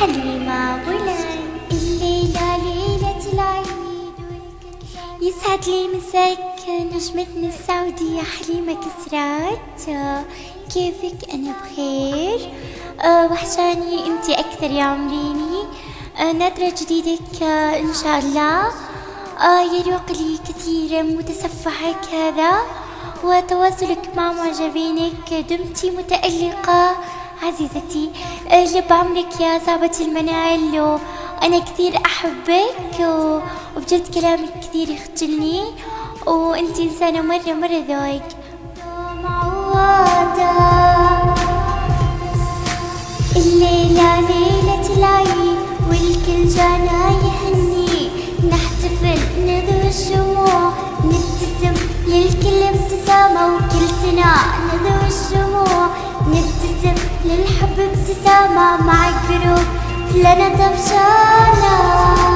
حليمة بولان. الليلة ليلة العيد يسعد لي مساك نجمتنا السعودية حليمة كسرات. كيفك؟ أنا بخير. وحشاني انتي أكثر يا عمريني. نادرة جديدك إن شاء الله. يروق لي كثيرا متصفحك هذا وتواصلك مع معجبينك. دمتي متألقة عزيزتي. لب عمرك يا صعبة المنال. أنا كثير أحبك وبجد كلامك كثير يخجلني وأنتي إنسانة مرة ذوق. الليلة ليلة العيد والكل جانا يهني. نحتفل نذوي الشموع نبتسم للكل ابتسامة. وكل سنة نذوي الشموع نبتسم للحب ابتسامة. مع القلوب لنا طبشانة.